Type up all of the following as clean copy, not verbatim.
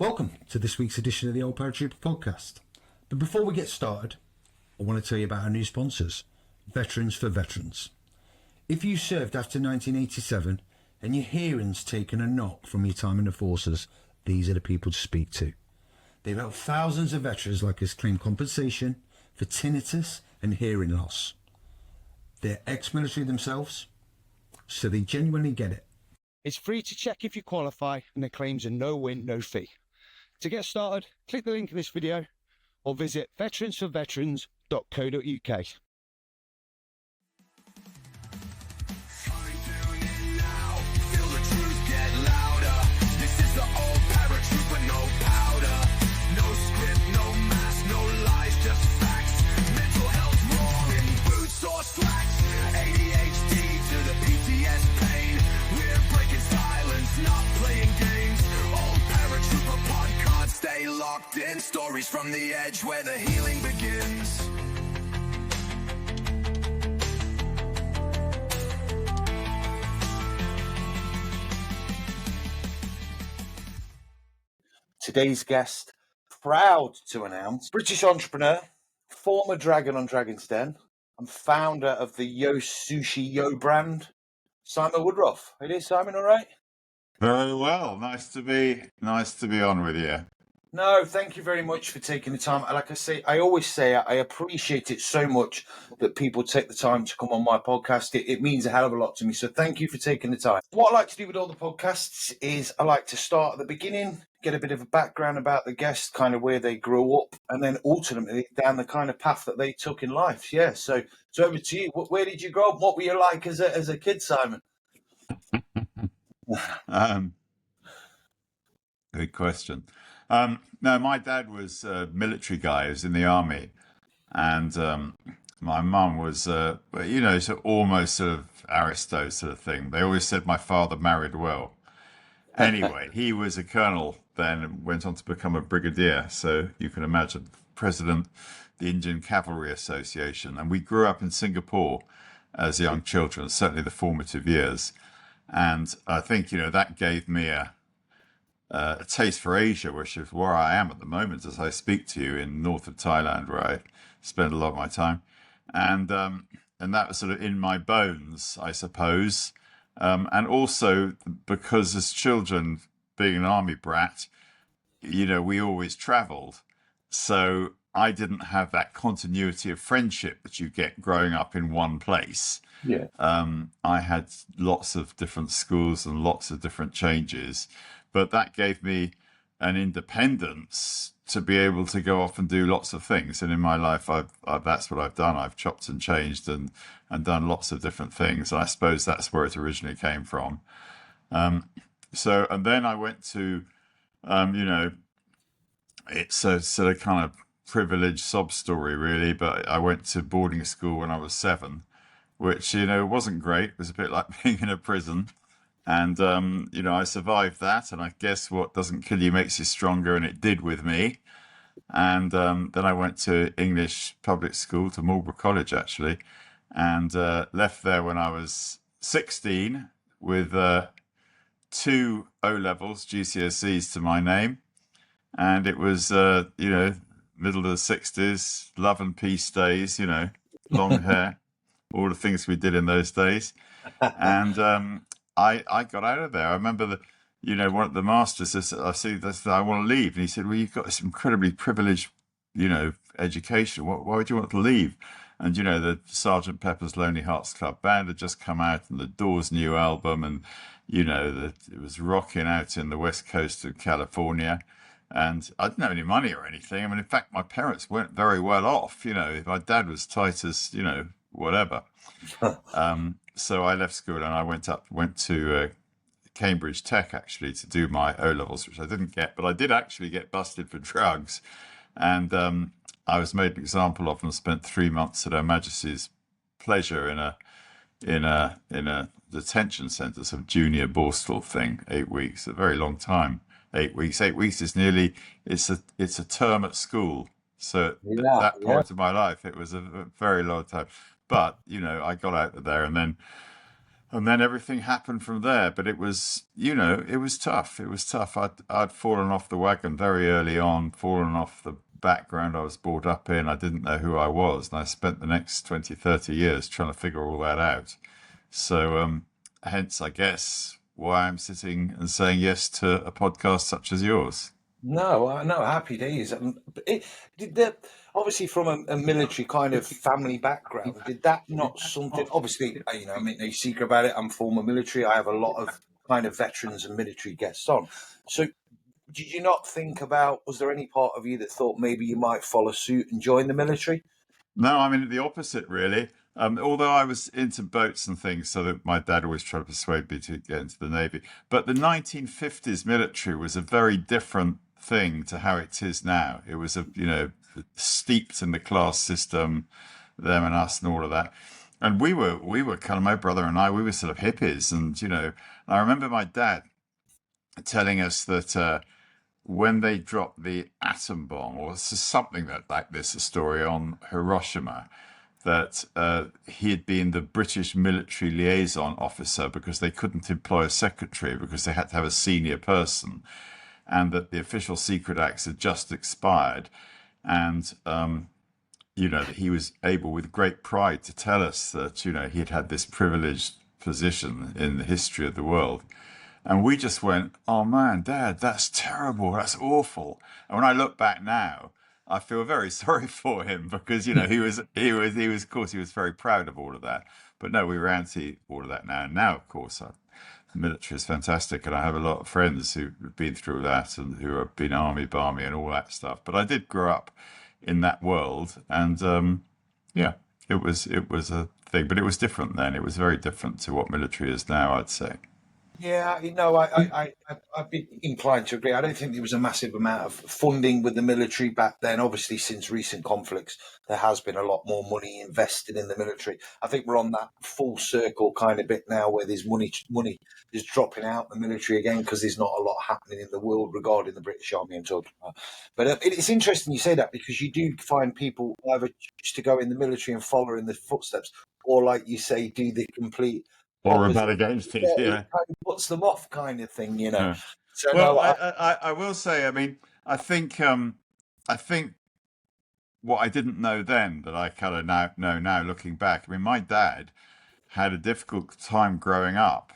Welcome to this week's edition of the Old Paratrooper podcast. But before we get started, I want to tell you about our new sponsors, Veterans for Veterans. If you served after 1987 and your hearing's taken a knock from your time in the forces, these are the people to speak to. They've helped thousands of veterans like us claim compensation for tinnitus and hearing loss. They're ex-military themselves, so they genuinely get it. It's free to check if you qualify, and the claims are no win, no fee. To get started, click the link in this video or visit veteransforveterans.co.uk. Stories from the edge where the healing begins. Today's guest, proud to announce, British entrepreneur, former Dragon on Dragon's Den, and founder of the Yo Sushi Yo brand, Simon Woodroffe. It is, Simon, all right? Very well. Nice to be on with you. No, thank you very much for taking the time. Like I always say, I appreciate it so much that people take the time to come on my podcast. It means a hell of a lot to me. So thank you for taking the time. What I like to do with all the podcasts is I like to start at the beginning, get a bit of a background about the guest, kind of where they grew up, and then ultimately down the kind of path that they took in life. Yeah. So over to you. Where did you grow up? What were you like as a kid, Simon? Good question. No, my dad was a military guy. He was in the army, and my mum was, sort of almost sort of aristo sort of thing. They always said my father married well. Anyway, he was a colonel then and went on to become a brigadier. So you can imagine, president of the Indian Cavalry Association. And we grew up in Singapore as young children, certainly the formative years. And I think, that gave me a taste for Asia, which is where I am at the moment as I speak to you in north of Thailand, where I spend a lot of my time. And that was sort of in my bones, I suppose. And also because as children, being an army brat, we always traveled. So I didn't have that continuity of friendship that you get growing up in one place. Yeah. I had lots of different schools and lots of different changes. But that gave me an independence to be able to go off and do lots of things. And in my life, that's what I've done. I've chopped and changed and done lots of different things. And I suppose that's where it originally came from. And then I went to, it's a sort of kind of privileged sob story, really. But I went to boarding school when I was 7, which, wasn't great. It was a bit like being in a prison. And, I survived that. And I guess what doesn't kill you makes you stronger. And it did with me. And then I went to English public school, to Marlborough College, actually, and left there when I was 16 with 2 O-levels, GCSEs to my name. And it was, middle of the 60s, love and peace days, long hair, all the things we did in those days. And I got out of there. I remember one of the masters said, I want to leave. And he said, well, you've got this incredibly privileged, education. Why would you want to leave? And, the Sergeant Pepper's Lonely Hearts Club Band had just come out, and the Doors' new album. And, it was rocking out in the west coast of California. And I didn't have any money or anything. I mean, in fact, my parents weren't very well off. My dad was tight as, whatever. So I left school and I went to Cambridge Tech, actually, to do my O-levels, which I didn't get, but I did actually get busted for drugs. And I was made an example of and spent 3 months at Her Majesty's pleasure in a detention centre, some junior borstal thing, 8 weeks, a very long time. 8 weeks. 8 weeks is nearly, it's a term at school. So at that point of my life, it was a very long time. But, I got out of there, and then And then everything happened from there. But it was, it was tough. It was tough. I'd fallen off the wagon very early on, fallen off the background I was brought up in. I didn't know who I was. And I spent the next 20, 30 years trying to figure all that out. So, hence, I guess, why I'm sitting and saying yes to a podcast such as yours. No, happy days. But did that, obviously from a military kind of family background, did that not something? Obviously, I make no secret about it. I'm former military. I have a lot of kind of veterans and military guests on. So, did you not think about? Was there any part of you that thought maybe you might follow suit and join the military? No, I mean, the opposite, really. Although I was into boats and things, so that my dad always tried to persuade me to get into the Navy. But the 1950s military was a very different thing to how it is now. It was, steeped in the class system, them and us and all of that. And we were kind of, my brother and I, we were sort of hippies. And, I remember my dad telling us that when they dropped the atom bomb, or something like this, a story on Hiroshima, that he had been the British military liaison officer because they couldn't employ a secretary because they had to have a senior person, and that the Official Secret Acts had just expired. And, that he was able with great pride to tell us that, he had this privileged position in the history of the world. And we just went, oh man, Dad, that's terrible. That's awful. And when I look back now, I feel very sorry for him because, he was, of course, he was very proud of all of that. But no, we were anti all of that now. And now, of course, the military is fantastic. And I have a lot of friends who've been through that and who have been army, barmy and all that stuff. But I did grow up in that world. And it was a thing, but it was different then. It was very different to what military is now, I'd say. Yeah, I'd be inclined to agree. I don't think there was a massive amount of funding with the military back then. Obviously, since recent conflicts, there has been a lot more money invested in the military. I think we're on that full circle kind of bit now where there's money is dropping out the military again because there's not a lot happening in the world regarding the British Army I'm talking about. But it's interesting you say that because you do find people either choose to go in the military and follow in the footsteps or, like you say, do the complete or rebel against it. It kind of puts them off, kind of thing, Yeah. So well, no, I will say, I mean, I think what I didn't know then that I kind of know now looking back. I mean, my dad had a difficult time growing up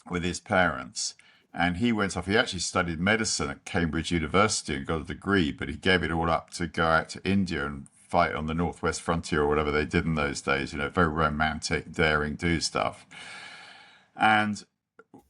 with his parents, and he went off. He actually studied medicine at Cambridge University and got a degree, but he gave it all up to go out to India and fight on the Northwest frontier or whatever they did in those days, very romantic, daring do stuff. And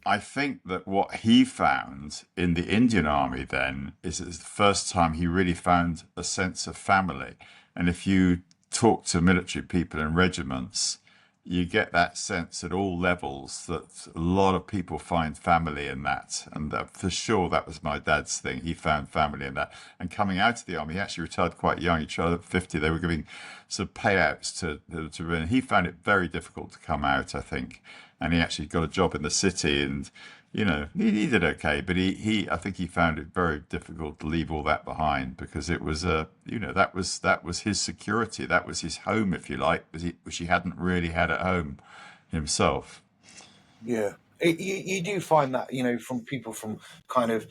I think that what he found in the Indian Army then is the first time he really found a sense of family. And if you talk to military people in regiments, you get that sense at all levels that a lot of people find family in that. And for sure, that was my dad's thing. He found family in that. And coming out of the army, he actually retired quite young. He retired at 50. They were giving sort of payouts to and he found it very difficult to come out, I think. And he actually got a job in the city and, he did okay. But I think he found it very difficult to leave all that behind because it was, that was his security. That was his home, if you like, which he hadn't really had at home himself. Yeah. You do find that, from people from kind of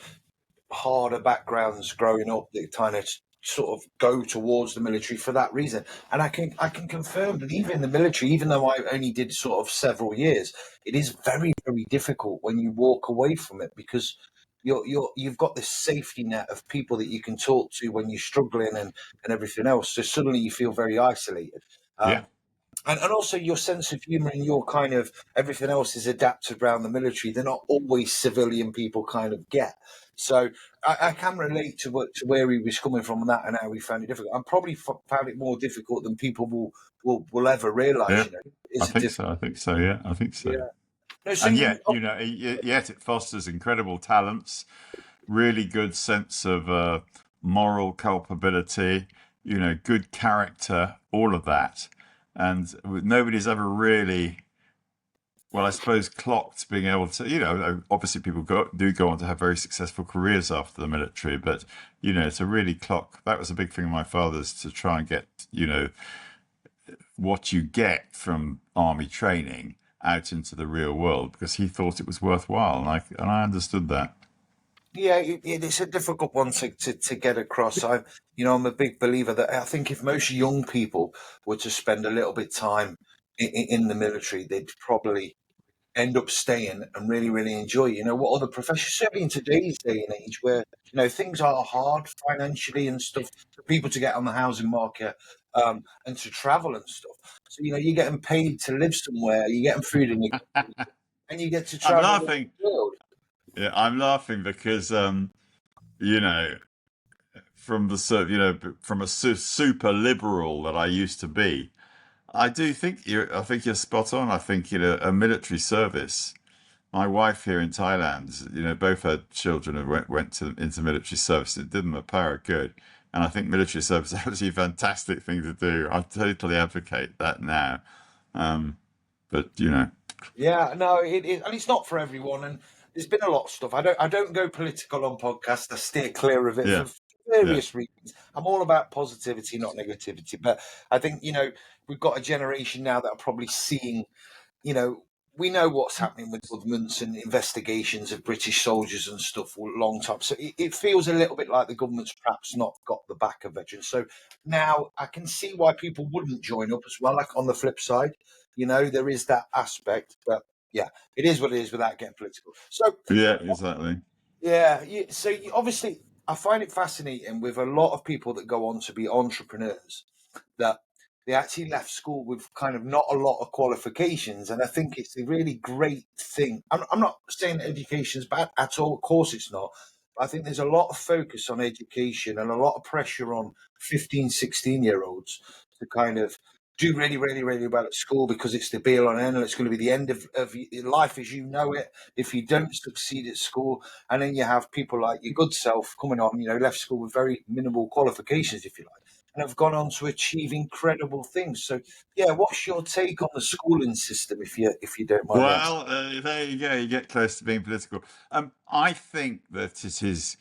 harder backgrounds growing up, that kind of sort of go towards the military for that reason. And I can confirm that even in the military, even though I only did sort of several years, it is very, very difficult when you walk away from it because you've got this safety net of people that you can talk to when you're struggling and everything else. So suddenly you feel very isolated. Yeah. And also your sense of humour and your kind of everything else is adapted around the military. They're not always civilian people kind of get. So I can relate to where he was coming from on that and how he found it difficult. I probably found it more difficult than people will ever realise. Yeah. I think so. Yeah, I think so. Yeah. No, so and yet it fosters incredible talents, really good sense of moral culpability, good character, all of that. And nobody's ever really, well, I suppose, clocked being able to, obviously people do go on to have very successful careers after the military, but, to really clock, that was a big thing of my father's, to try and get, what you get from army training out into the real world because he thought it was worthwhile, and I understood that. Yeah, it's a difficult one to get across. I'm a big believer that I think if most young people were to spend a little bit time in the military, they'd probably end up staying and really, really enjoy, what other professions, certainly in today's day and age where, things are hard financially and stuff for people to get on the housing market, and to travel and stuff. So, you're getting paid to live somewhere, you're getting food in your, and you get to I'm travel the laughing. world. Yeah, I'm laughing because you know, from the from a super liberal that I used to be, I think you're spot on. I think a military service. My wife here in Thailand, both her children went into military service. It did them a power of good, and I think military service is actually a fantastic thing to do. I totally advocate that now. But Yeah, no, and it's not for everyone. And there's been a lot of stuff. I don't go political on podcasts. I steer clear of it yeah, for yeah, various reasons. I'm all about positivity, not negativity. But I think we've got a generation now that are probably seeing, you know, we know what's happening with governments and investigations of British soldiers and stuff for a long time. So it feels a little bit like the government's perhaps not got the back of veterans. So now I can see why people wouldn't join up as well. Like on the flip side, there is that aspect. But yeah, it is what it is without getting political. So yeah, exactly. yeah, obviously I find it fascinating with a lot of people that go on to be entrepreneurs that they actually left school with kind of not a lot of qualifications. And I think it's a really great thing. I'm not saying that education is bad at all. Of course it's not. But I think there's a lot of focus on education and a lot of pressure on 15, 16-year-olds to kind of do really, really, really well at school because it's the be all and end all. It's going to be the end of your life as you know it if you don't succeed at school. And then you have people like your good self coming on, left school with very minimal qualifications, if you like, and have gone on to achieve incredible things. So, yeah, what's your take on the schooling system, if you don't mind me asking? Well, there you go. You get close to being political. I think that it is,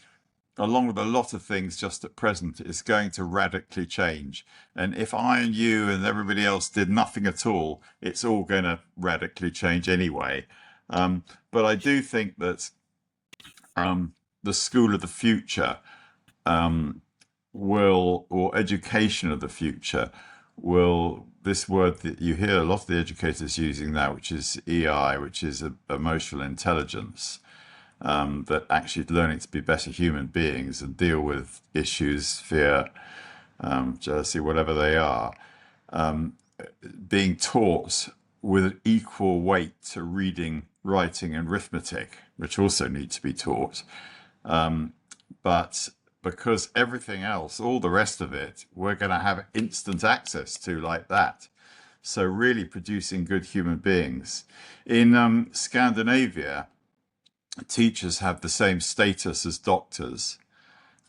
along with a lot of things just at present, is going to radically change. And if I and you and everybody else did nothing at all, it's all going to radically change anyway. But I do think that the school of the future or education of the future this word that you hear a lot of the educators using now, which is EI, which is emotional intelligence, that actually learning to be better human beings and deal with issues, fear, jealousy, whatever they are, being taught with equal weight to reading, writing, and arithmetic, which also need to be taught. But because everything else, all the rest of it, we're going to have instant access to like that. So really producing good human beings. In Scandinavia, teachers have the same status as doctors,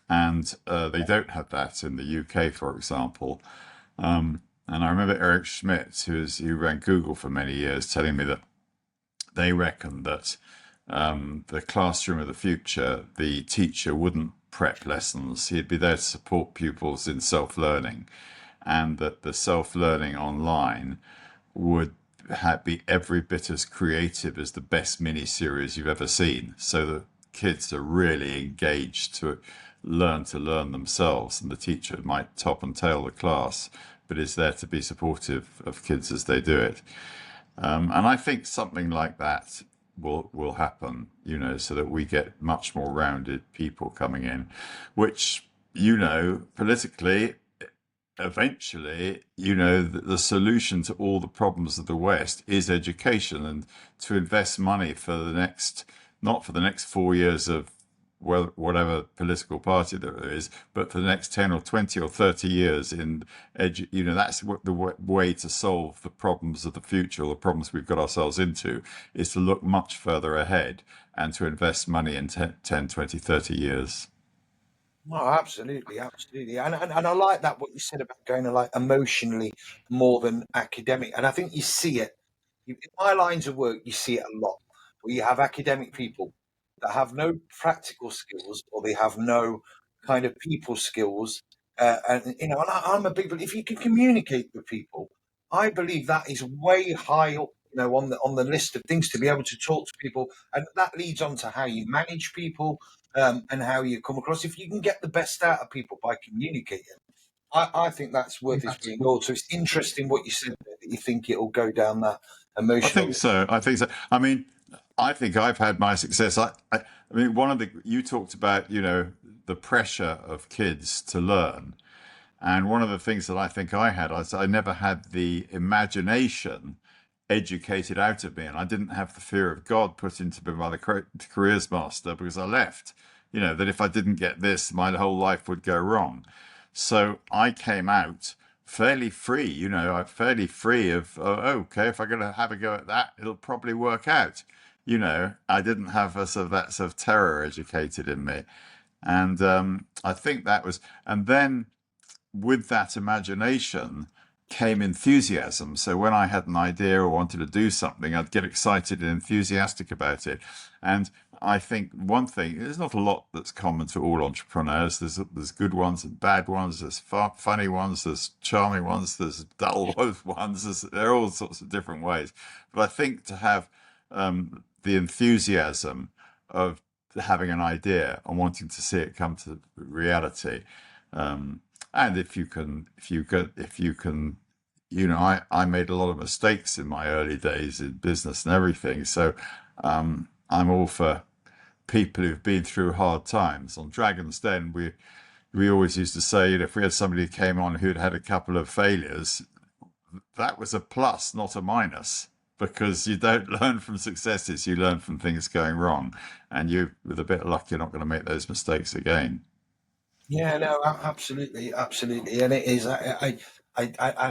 and they don't have that in the UK, for example. And I remember Eric Schmidt, who ran Google for many years, telling me that they reckon that the classroom of the future, the teacher wouldn't prep lessons. He'd be there to support pupils in self-learning, and that the self-learning online would be every bit as creative as the best mini-series you've ever seen. So the kids are really engaged to learn themselves, and the teacher might top and tail the class, but is there to be supportive of kids as they do it. And I think something like that will happen, so that we get much more rounded people coming in, which, politically, eventually, the solution to all the problems of the West is education, and to invest money not for the next 4 years of whatever political party there is, but for the next 10 or 20 or 30 years that's the way to solve the problems of the future, or the problems we've got ourselves into, is to look much further ahead and to invest money in 10, 20, 30 years. No, absolutely, absolutely, and I like that what you said about going to like emotionally more than academic, and I think you see it in my lines of work. You see it a lot where you have academic people that have no practical skills or they have no kind of people skills, and I'm a big believer if you can communicate with people. I believe that is way high up on the list of things to be able to talk to people, and that leads on to how you manage people, and how you come across. If you can get the best out of people by communicating, I think that's worth its weight in gold. So it's interesting what you said there, that you think it'll go down that I emotional. think so. I think so. I mean, I think I've had my success. I mean, you talked about, the pressure of kids to learn. And one of the things that I think I had, I never had the imagination educated out of me. And I didn't have the fear of God put into me by the careers master, because I left, that if I didn't get this, my whole life would go wrong. So I came out fairly free, fairly free of, oh, okay, if I'm going to have a go at that, it'll probably work out. I didn't have that sort of terror educated in me. And I think that was, and then with that imagination came enthusiasm. So when I had an idea or wanted to do something, I'd get excited and enthusiastic about it. And I think one thing, there's not a lot that's common to all entrepreneurs. There's good ones and bad ones. There's funny ones. There's charming ones. There's dull ones. There are all sorts of different ways. But I think to have the enthusiasm of having an idea and wanting to see it come to reality, and if you can, I made a lot of mistakes in my early days in business and everything. So I'm all for people who've been through hard times. On Dragon's Den, we always used to say, if we had somebody who came on who'd had a couple of failures, that was a plus, not a minus, because you don't learn from successes, you learn from things going wrong. And with a bit of luck, you're not going to make those mistakes again. Yeah, no, absolutely, absolutely, and it is. I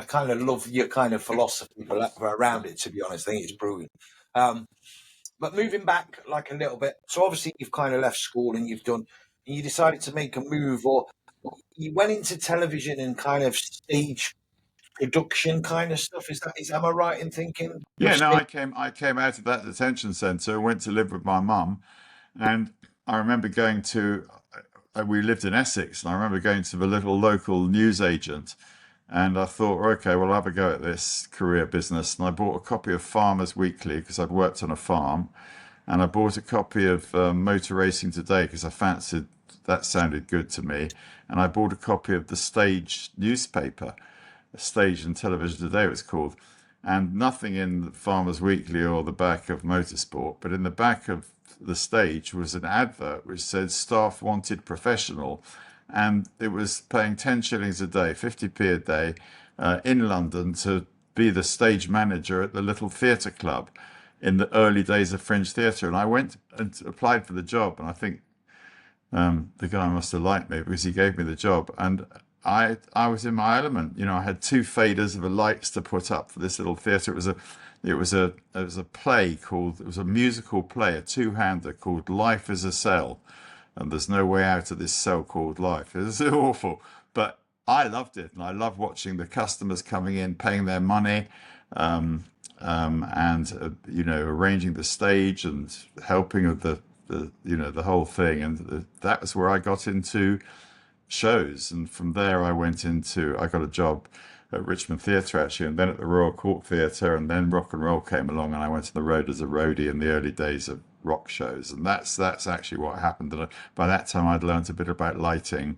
kind of love your kind of philosophy around it. To be honest, I think it's brilliant. But moving back like a little bit, so obviously you've kind of left school and you decided to make a move, or you went into television and kind of stage production kind of stuff. Am I right in thinking? Yeah, no, I came out of that detention centre, went to live with my mum, and I remember going to. We lived in Essex, and I remember going to the little local newsagent, and I thought, okay, well, I'll have a go at this career business. And I bought a copy of Farmers Weekly because I'd worked on a farm, and I bought a copy of Motor Racing Today because I fancied that sounded good to me, and I bought a copy of the Stage newspaper, Stage and Television Today it was called, and nothing in Farmers Weekly or the back of Motorsport, but in the back of the Stage was an advert which said staff wanted professional, and it was paying 10 shillings a day, 50p a day, in London to be the stage manager at the little theatre club in the early days of Fringe Theatre. And I went and applied for the job, and I think the guy must have liked me because he gave me the job, and I was in my element. I had 2 faders of the lights to put up for this little theatre. It was a play called, it was a musical play, a 2-hander called Life is a Cell, and there's no way out of this cell called life. It was awful, but I loved it, and I loved watching the customers coming in, paying their money, and arranging the stage and helping with the whole thing, and that was where I got into shows. And from there I got a job at Richmond Theatre actually, and then at the Royal Court Theatre, and then rock and roll came along, and I went on the road as a roadie in the early days of rock shows, and that's actually what happened. And by that time I'd learned a bit about lighting,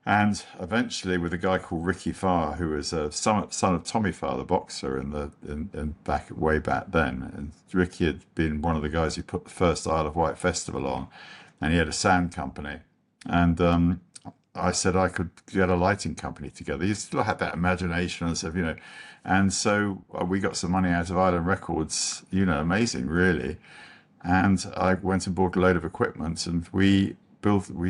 and eventually with a guy called Ricky Farr, who was a son of Tommy Farr, the boxer, way back then. And Ricky had been one of the guys who put the first Isle of Wight festival on, and he had a sound company, and I said I could get a lighting company together. He still had that imagination and stuff, and so we got some money out of Island Records, amazing, really. And I went and bought a load of equipment, and we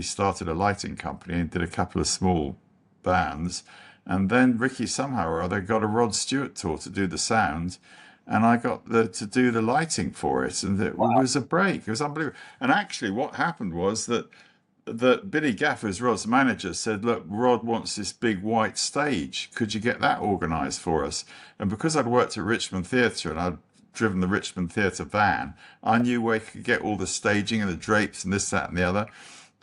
started a lighting company and did a couple of small bands. And then Ricky somehow or other got a Rod Stewart tour to do the sound, and I got to do the lighting for it, and it was a break. It was unbelievable. And actually what happened was that Billy Gaffers, Rod's manager, said, look, Rod wants this big white stage. Could you get that organised for us? And because I'd worked at Richmond Theatre and I'd driven the Richmond Theatre van, I knew where I could get all the staging and the drapes and this, that and the other.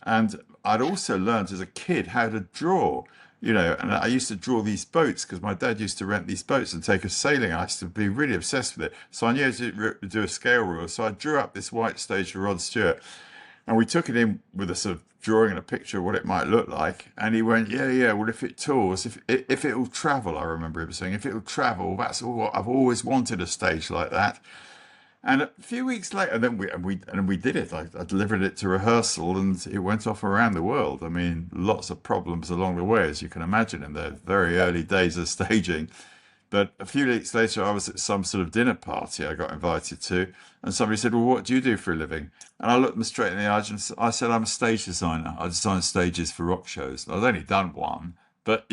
And I'd also learned as a kid how to draw. And I used to draw these boats because my dad used to rent these boats and take us sailing. I used to be really obsessed with it. So I knew how to do a scale rule. So I drew up this white stage for Rod Stewart, and we took it in with a sort of drawing and a picture of what it might look like. And he went, yeah, well, if it tours, if it will travel, I remember him saying, if it will travel, that's all. I've always wanted a stage like that. And a few weeks later, then we did it. I delivered it to rehearsal, and it went off around the world. I mean, lots of problems along the way, as you can imagine, in the very early days of staging. But a few weeks later, I was at some sort of dinner party I got invited to, and somebody said, "Well, what do you do for a living?" And I looked them straight in the eyes and I said, "I'm a stage designer. I design stages for rock shows." And I'd only done one, but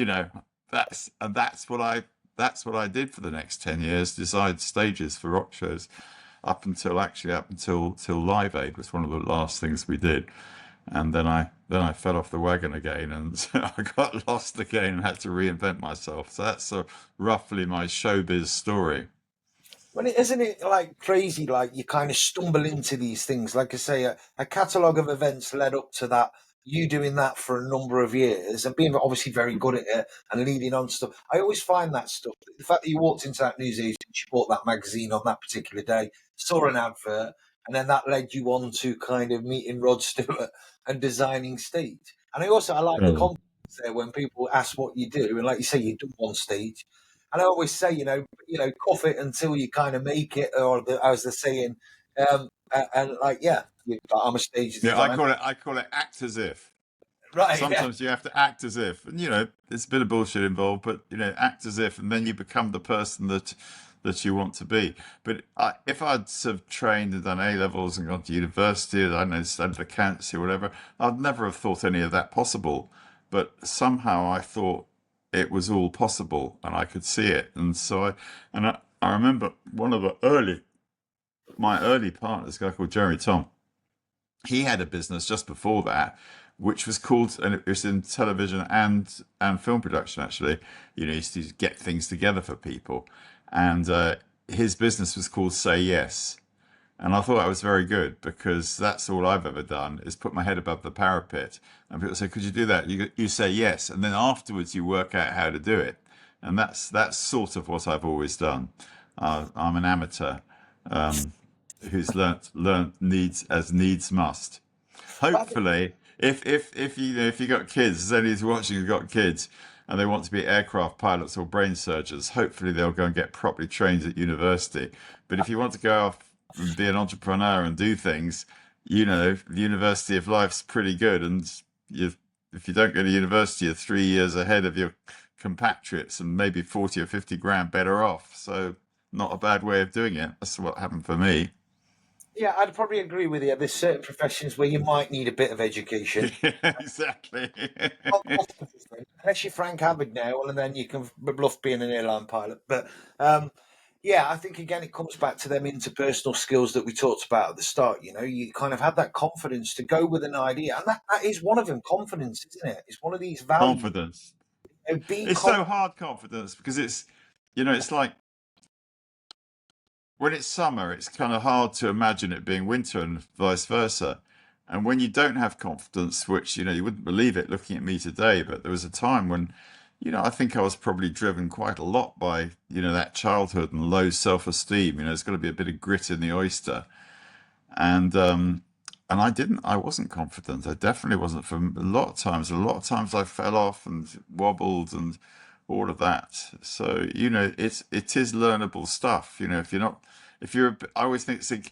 that's what I did for the next 10 years: design stages for rock shows, up until Live Aid was one of the last things we did. And then I fell off the wagon again, and I got lost again and had to reinvent myself. So that's roughly my showbiz story. Well, isn't it like crazy? Like you kind of stumble into these things. Like I say, a catalogue of events led up to that. You doing that for a number of years and being obviously very good at it and leading on stuff. I always find that stuff. The fact that you walked into that newsagent, you bought that magazine on that particular day, saw an advert, and then that led you on to kind of meeting Rod Stewart and designing stage. And I like the Oh. confidence there when people ask what you do, and like you say, you've done one stage. And I always say, cuff it until you kind of make it, or as they're saying, and like, yeah, I'm a stage Yeah, designer. I call it act as if. Right, yeah. Sometimes you have to act as if, and there's a bit of bullshit involved, but act as if, and then you become the person that you want to be. But if I'd sort of trained and done A levels and gone to university, I don't know, studied accountancy or whatever, I'd never have thought any of that possible. But somehow I thought it was all possible, and I could see it. And so I remember one of my early partners, a guy called Jeremy Tom. He had a business just before that, which was called, and it was in television and film production actually. He used to get things together for people, and his business was called Say Yes. And I thought that was very good, because that's all I've ever done, is put my head above the parapet. And people say, "Could you do that?" You say yes, and then afterwards you work out how to do it. And that's sort of what I've always done. I'm an amateur who's learnt needs must. Hopefully, if you got kids, as anyone who's watching who's got kids, and they want to be aircraft pilots or brain surgeons, hopefully they'll go and get properly trained at university. But if you want to go off and be an entrepreneur and do things, the University of Life's pretty good, and if you don't go to university, you're 3 years ahead of your compatriots and maybe 40 or 50 grand better off. So not a bad way of doing it. That's what happened for me. Yeah, I'd probably agree with you. There's certain professions where you might need a bit of education. Exactly. Unless you're Frank Abagnale, and then you can bluff being an airline pilot. But yeah, I think again it comes back to them interpersonal skills that we talked about at the start. You kind of had that confidence to go with an idea, and that is one of them. Confidence, isn't it? It's one of these values. Confidence. Be It's so hard, confidence, because it's like when it's summer, it's kind of hard to imagine it being winter and vice versa. And when you don't have confidence, which, you wouldn't believe it looking at me today, but there was a time when, I think I was probably driven quite a lot by, that childhood and low self-esteem. There's got to be a bit of grit in the oyster. And I wasn't confident. I definitely wasn't for a lot of times. A lot of times I fell off and wobbled and all of that. So, it is learnable stuff. I always think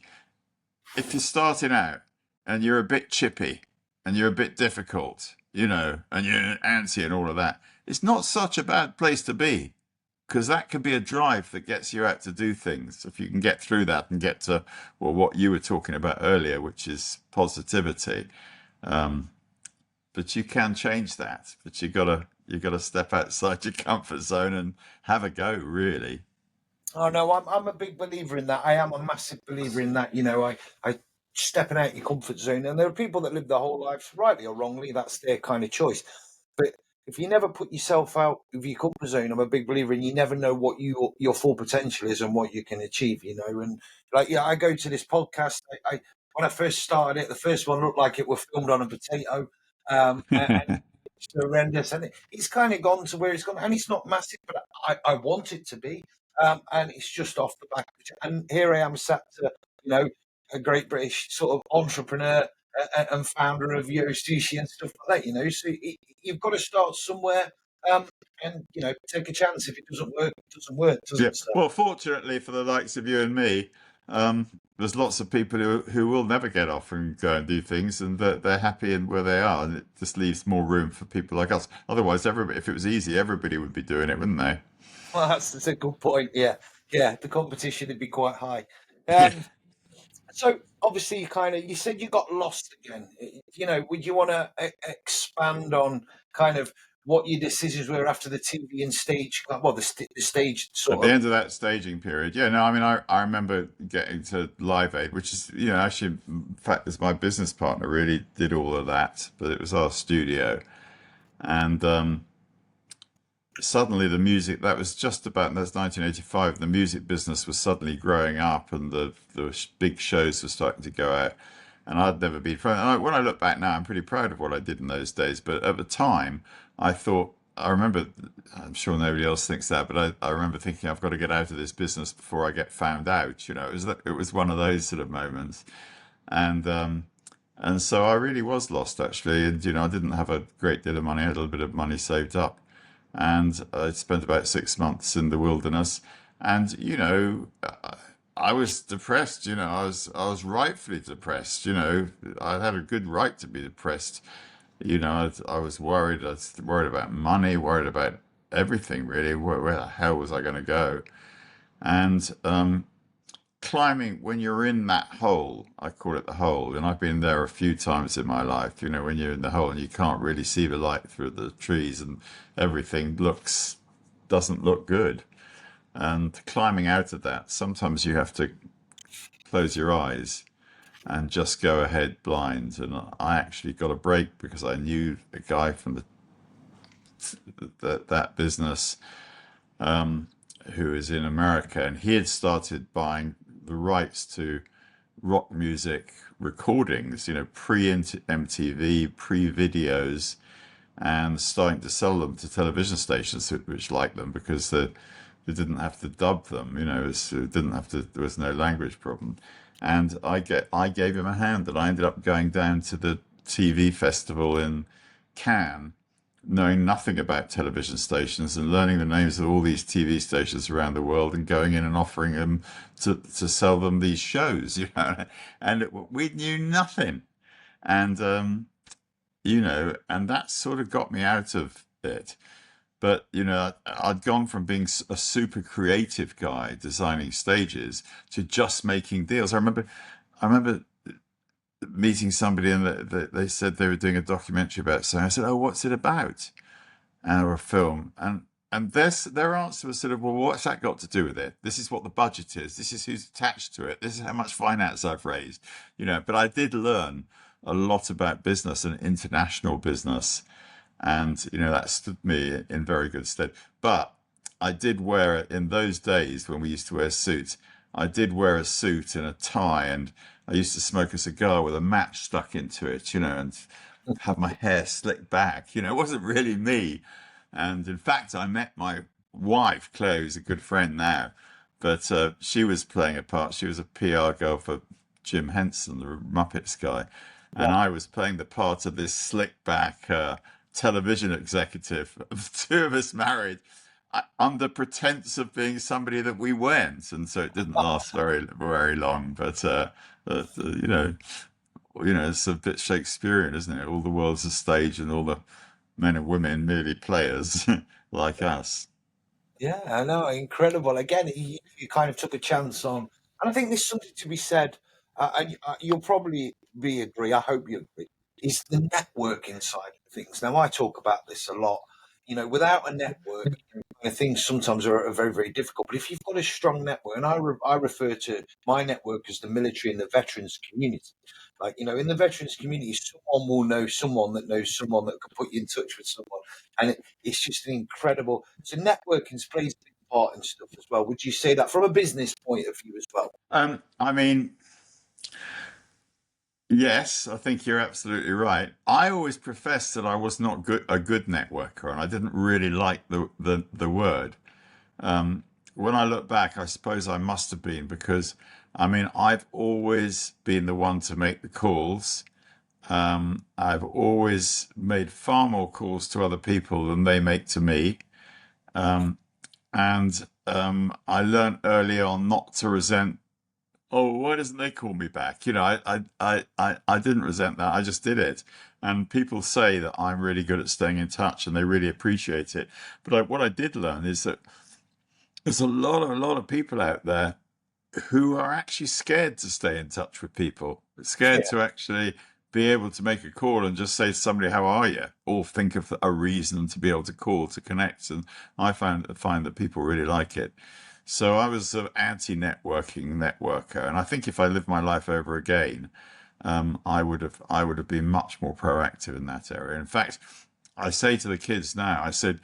if you're starting out and you're a bit chippy and you're a bit difficult, and you're antsy and all of that, it's not such a bad place to be, because that could be a drive that gets you out to do things. If you can get through that and get to, well, what you were talking about earlier, which is positivity. But you can change that. But you gotta step outside your comfort zone and have a go, really. Oh no, I'm a big believer in that. I am a massive believer in that. I stepping out your comfort zone, and there are people that live their whole lives, rightly or wrongly, that's their kind of choice. But if you never put yourself out of your comfort zone, I'm a big believer in you never know what your full potential is and what you can achieve. And I go to this podcast. When I first started it, the first one looked like it was filmed on a potato. And It's horrendous, and it's kind of gone to where it's gone, and it's not massive, but I want it to be, and it's just off the back. And here I am, sat to, you know, a great British sort of entrepreneur and founder of Yo Sushi and stuff like that. You know, so you've got to start somewhere, and take a chance. If it doesn't work, it doesn't work, does Yeah. it? So, Well, fortunately for the likes of you and me, there's lots of people who will never get off and go and do things, and they're happy in where they are, and it just leaves more room for people like us. Otherwise, everybody, if it was easy, everybody would be doing it, wouldn't they? well, that's a good point. Yeah, the competition would be quite high. Yeah. So obviously, you said you got lost again. Would you want to expand on kind of what your decisions were after the TV and stage? Well, the stage At sort the of. end of that staging period, yeah, no, I mean, I remember getting to Live Aid, which is, actually, in fact, as my business partner really did all of that, but it was our studio. And suddenly the music, that was just about, that's 1985, the music business was suddenly growing up, and the big shows were starting to go out. And I'd never been proud. When I look back now, I'm pretty proud of what I did in those days. But at the time, I remember, I'm sure nobody else thinks that, but I remember thinking, I've got to get out of this business before I get found out. It was one of those sort of moments. And so I really was lost, actually. And, I didn't have a great deal of money. I had a little bit of money saved up. And I spent about 6 months in the wilderness. And, I was depressed. I was rightfully depressed. I had a good right to be depressed. I was worried. I was worried about money, worried about everything, really. Where the hell was I going to go? And climbing, when you're in that hole, I call it the hole, and I've been there a few times in my life, when you're in the hole and you can't really see the light through the trees, and everything doesn't look good. And climbing out of that, sometimes you have to close your eyes and just go ahead blind. And I actually got a break because I knew a guy from that business, who is in America, and he had started buying the rights to rock music recordings, pre-MTV, pre-videos, and starting to sell them to television stations which liked them because they didn't have to dub them, there was no language problem. And I gave him a hand, and I ended up going down to the TV festival in Cannes, knowing nothing about television stations, and learning the names of all these TV stations around the world, and going in and offering them to sell them these shows, and we knew nothing. And, and that sort of got me out of it. But, I'd gone from being a super creative guy designing stages to just making deals. I remember meeting somebody, and they said they were doing a documentary about something. I said, "Oh, what's it about?" Or a film. And their answer was sort of, "Well, what's that got to do with it? This is what the budget is. This is who's attached to it. This is how much finance I've raised." But I did learn a lot about business and international business. And, that stood me in very good stead. But I did wear, in those days when we used to wear suits, I did wear a suit and a tie, and I used to smoke a cigar with a match stuck into it, and have my hair slicked back. It wasn't really me. And in fact, I met my wife, Claire, who's a good friend now, but she was playing a part. She was a PR girl for Jim Henson, the Muppets guy. And I was playing the part of this slick back television executive. The two of us married under pretense of being somebody that we weren't, and so it didn't last very very long. But it's a bit Shakespearean, isn't it? All the world's a stage, and all the men and women merely players like us. Yeah, I know, incredible. Again, you kind of took a chance on, and I think there's something to be said, and you'll probably agree. I hope you agree. Is the networking side of things. Now, I talk about this a lot. Without a network, things sometimes are very, very difficult. But if you've got a strong network, and I refer to my network as the military and the veterans community. Like, in the veterans community, someone will know someone that knows someone that could put you in touch with someone. And it's just an incredible. So networking plays a big part in stuff as well. Would you say that from a business point of view as well? I mean, Yes, I think you're absolutely right. I always professed that I was not a good networker, and I didn't really like the word. Um, when I look back, I suppose I must have been because, I mean, I've always been the one to make the calls. I've always made far more calls to other people than they make to me. Um, and I learned early on not to resent, oh, why doesn't they call me back? I didn't resent that. I just did it. And people say that I'm really good at staying in touch and they really appreciate it. But what I did learn is that there's a lot of people out there who are actually scared to stay in touch with people, scared Yeah. to actually be able to make a call and just say to somebody, "How are you?" or think of a reason to be able to call to connect. And I find that people really like it. So I was an anti-networking networker, and I think if I lived my life over again, I would have been much more proactive in that area. In fact, I say to the kids now, I said,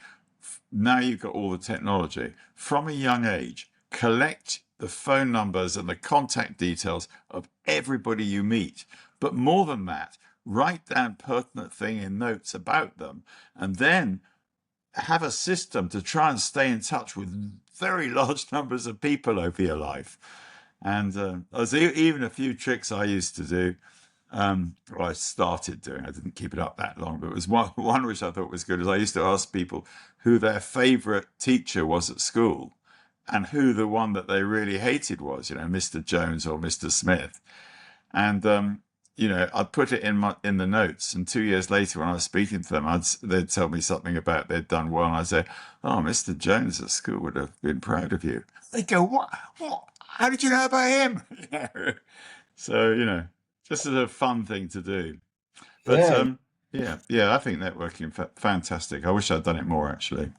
now you've got all the technology from a young age, collect the phone numbers and the contact details of everybody you meet. But more than that, write down pertinent thing in notes about them, and then have a system to try and stay in touch with very large numbers of people over your life. And there's even a few tricks I used to do. Well, I started doing. I didn't keep it up that long, but it was one which I thought was good. Is I used to ask people who their favourite teacher was at school, and who the one that they really hated was. Mr. Jones or Mr. Smith. And I'd put it in the notes. And 2 years later, when I was speaking to them, they'd tell me something about they'd done well, and I'd say, "Oh, Mr. Jones at school would have been proud of you." They'd go, "What? What? How did you know about him?" So just as a fun thing to do. But Yeah. yeah, I think networking fantastic. I wish I'd done it more actually.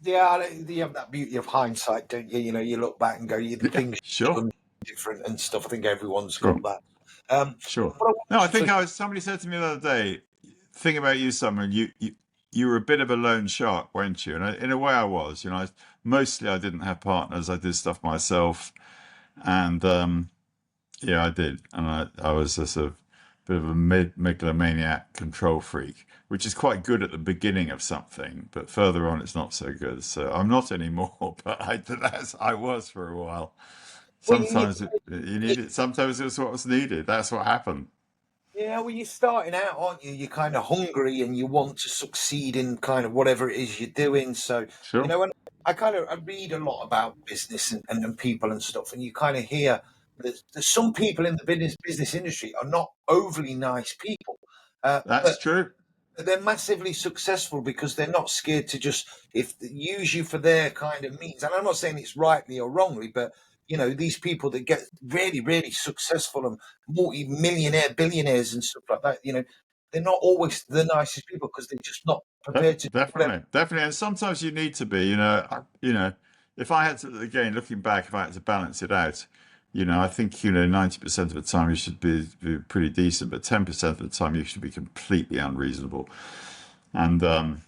Yeah, you have that beauty of hindsight, don't you? You look back and go, the Yeah, things you've sure, done different and stuff. I think everyone's got sure, that. Um, sure. but I No, I wanted think to, somebody said to me the other day, thing about you, Simon, you were a bit of a lone shark, weren't you? And in a way I was, mostly I didn't have partners. I did stuff myself. And yeah, I did. And I was a sort of bit of a megalomaniac control freak, which is quite good at the beginning of something, but further on it's not so good. So I'm not anymore, but I was for a while. well, Sometimes you need it. Sometimes it was what was needed. That's what happened. yeah, well, you're starting out, aren't you? You're kind of hungry and you want to succeed in kind of whatever it is you're doing. So, Sure. and I read a lot about business and people and stuff, and you kind of hear that there's some people in the business industry are not overly nice people, That's but true. they're massively successful because they're not scared to just if use you for their kind of means. And I'm not saying it's rightly or wrongly, but these people that get really, really successful and multi-millionaire billionaires and stuff like that, they're not always the nicest people because they're just not prepared to do whatever. Definitely, definitely, and sometimes you need to be. If I had to, again, looking back, if I had to balance it out, I think 90% of the time you should be pretty decent, but 10% of the time you should be completely unreasonable. And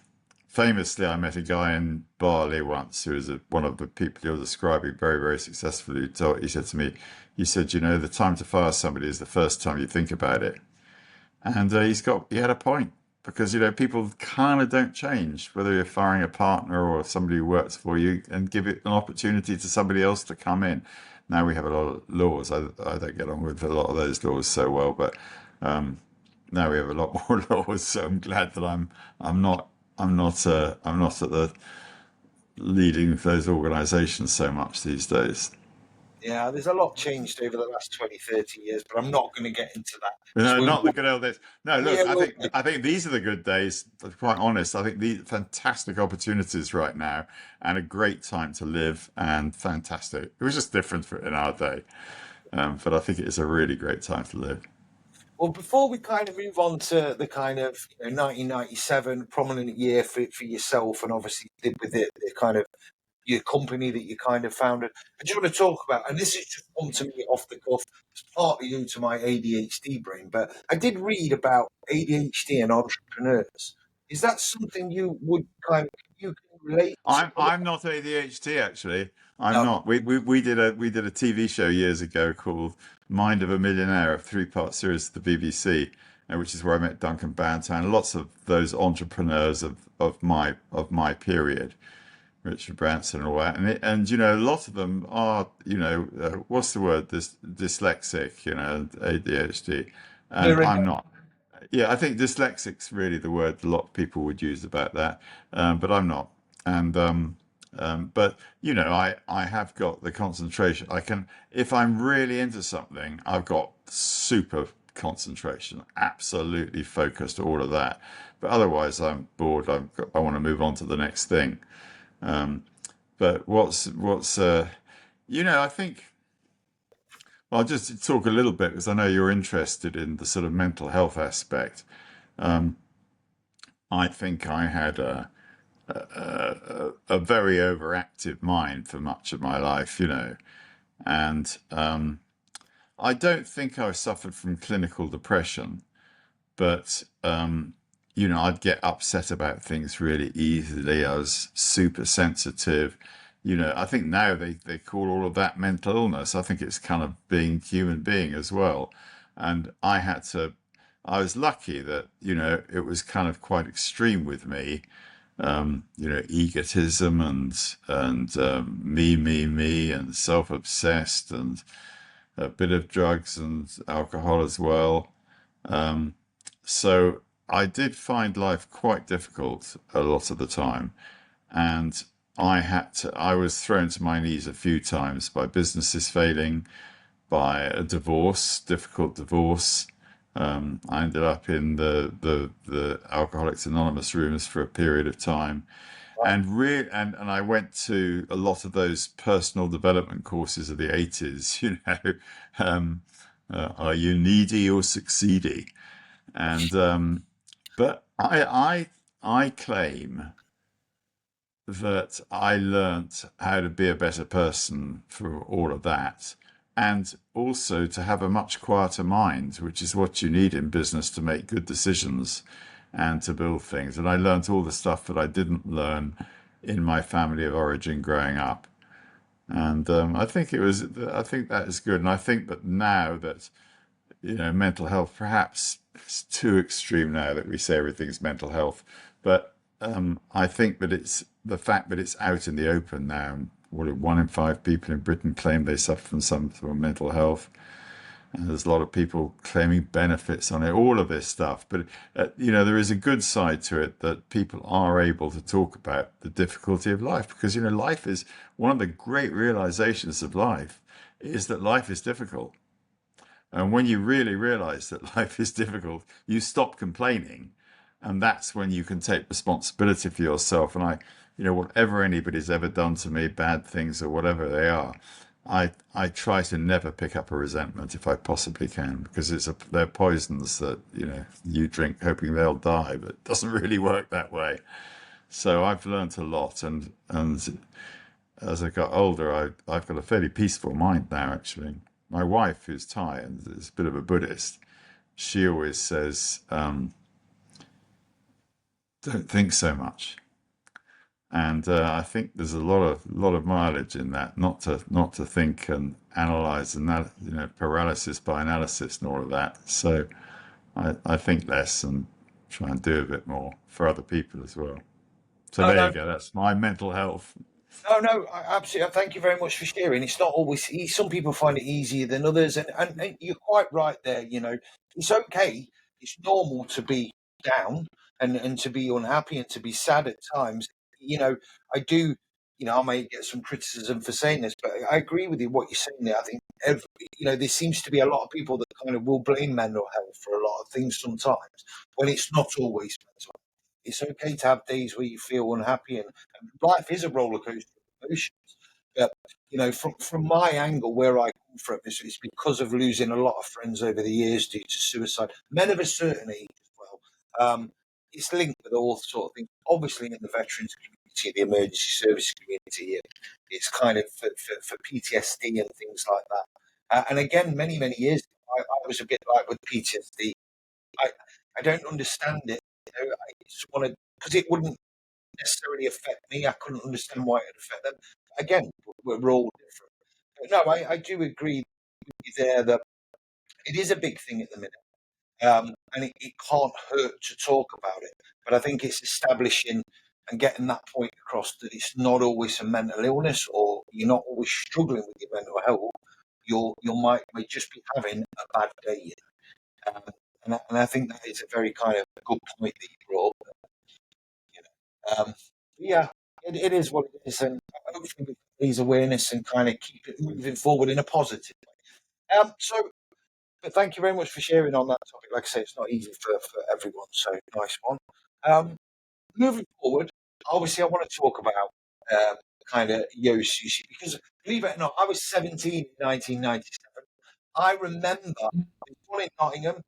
famously, I met a guy in Bali once who was one of the people you're describing, very, very successfully. He said to me, he said, the time to fire somebody is the first time you think about it. And he had a point because, people kind of don't change, whether you're firing a partner or somebody who works for you, and give it an opportunity to somebody else to come in. Now we have a lot of laws. I don't get on with a lot of those laws so well, but now we have a lot more laws. So I'm glad that I'm not at the leading those organisations so much these days. Yeah, there's a lot changed over the last 20, 30 years, but I'm not going to get into that because No, not the good old days. No, look, yeah, well, I think these are the good days. To be quite honest, I think these fantastic opportunities right now, and a great time to live, and fantastic. It was just different in our day, but I think it is a really great time to live. Well, before we kind of move on to the kind of 1997 prominent year for yourself, and obviously did with it the kind of your company that you kind of founded, I just want to talk about, and this is just come to me off the cuff. It's partly due to my ADHD brain, but I did read about ADHD and entrepreneurs. Is that something you would kind of you can relate to I'm not ADHD actually. I'm no, not. We did a TV show years ago called Mind of a Millionaire, a 3-part series of the BBC, which is where I met Duncan Bantown, lots of those entrepreneurs of my period, Richard Branson and all that, and you know a lot of them are what's the word, dyslexic, ADHD, and I'm neurodivergent. not. Yeah, I think dyslexic's really the word a lot of people would use about that, but I'm not. And but I have got the concentration. I can, if I'm really into something, I've got super concentration, absolutely focused, all of that. But otherwise, I'm bored. I want to move on to the next thing. But I think. Well, I'll just talk a little bit because I know you're interested in the sort of mental health aspect. I think I had a very overactive mind for much of my life, and I don't think I suffered from clinical depression, but I'd get upset about things really easily. I was super sensitive. I think now they call all of that mental illness. I think it's kind of being human being as well. And I was lucky that, it was kind of quite extreme with me. Egotism and me, and self-obsessed, and a bit of drugs and alcohol as well. So I did find life quite difficult a lot of the time, and I was thrown to my knees a few times by businesses failing, by a divorce, difficult divorce. I ended up in the Alcoholics Anonymous rooms for a period of time, and I went to a lot of those personal development courses of the 80s. Are you needy or succeedy? And but I claim that I learnt how to be a better person through all of that, and also to have a much quieter mind, which is what you need in business to make good decisions and to build things. And I learnt all the stuff that I didn't learn in my family of origin growing up. And I think that is good. And I think that now that, mental health, perhaps it's too extreme now that we say everything's mental health, but I think that it's the fact that it's out in the open now. What, 1 in 5 people in Britain claim they suffer from some sort of mental health. And there's a lot of people claiming benefits on it, all of this stuff. But, there is a good side to it, that people are able to talk about the difficulty of life, because, life is one of the great realizations of life is that life is difficult. And when you really realize that life is difficult, you stop complaining. And that's when you can take responsibility for yourself. And whatever anybody's ever done to me, bad things or whatever they are, I try to never pick up a resentment if I possibly can, because they're poisons that you drink hoping they'll die, but it doesn't really work that way. So I've learnt a lot, and as I got older, I've got a fairly peaceful mind now. Actually, my wife, who's Thai and is a bit of a Buddhist, she always says, "Don't think so much." And I think there's a lot of mileage in that, not to think and analyze, and that, paralysis by analysis and all of that. So I think less and try and do a bit more for other people as well. So no, there no, you go. That's my mental health. no, absolutely. Thank you very much for sharing. It's not always some people find it easier than others, and you're quite right there. It's okay. It's normal to be down and to be unhappy and to be sad at times. I do. I may get some criticism for saying this, but I agree with you what you're saying there. I think there seems to be a lot of people that kind of will blame mental health for a lot of things sometimes, when it's not always mental health. It's okay to have days where you feel unhappy, and life is a roller coaster of emotions. But from my angle, where I come from, is because of losing a lot of friends over the years due to suicide. Men of a certain age as well. It's linked with all sort of things. Obviously, in the veterans community, the emergency service community, it's kind of for PTSD and things like that. And again, many years ago, I was a bit like with PTSD. I don't understand it. I just want to, because it wouldn't necessarily affect me. I couldn't understand why it would affect them. Again, we're all different. But no, I do agree with you there that it is a big thing at the minute. And it can't hurt to talk about it. But I think it's establishing and getting that point across that it's not always a mental illness, or you're not always struggling with your mental health. You might just be having a bad day. And I think that is a very kind of good point that you brought up. You know. Yeah, it is what it is, and hopefully we can raise awareness and kind of keep it moving forward in a positive way. But thank you very much for sharing on that topic. Like I say, it's not easy for everyone, so nice one. Moving forward, obviously, I want to talk about kind of Yo Sushi, because believe it or not, I was 17 in 1997. I remember it's one in Nottingham,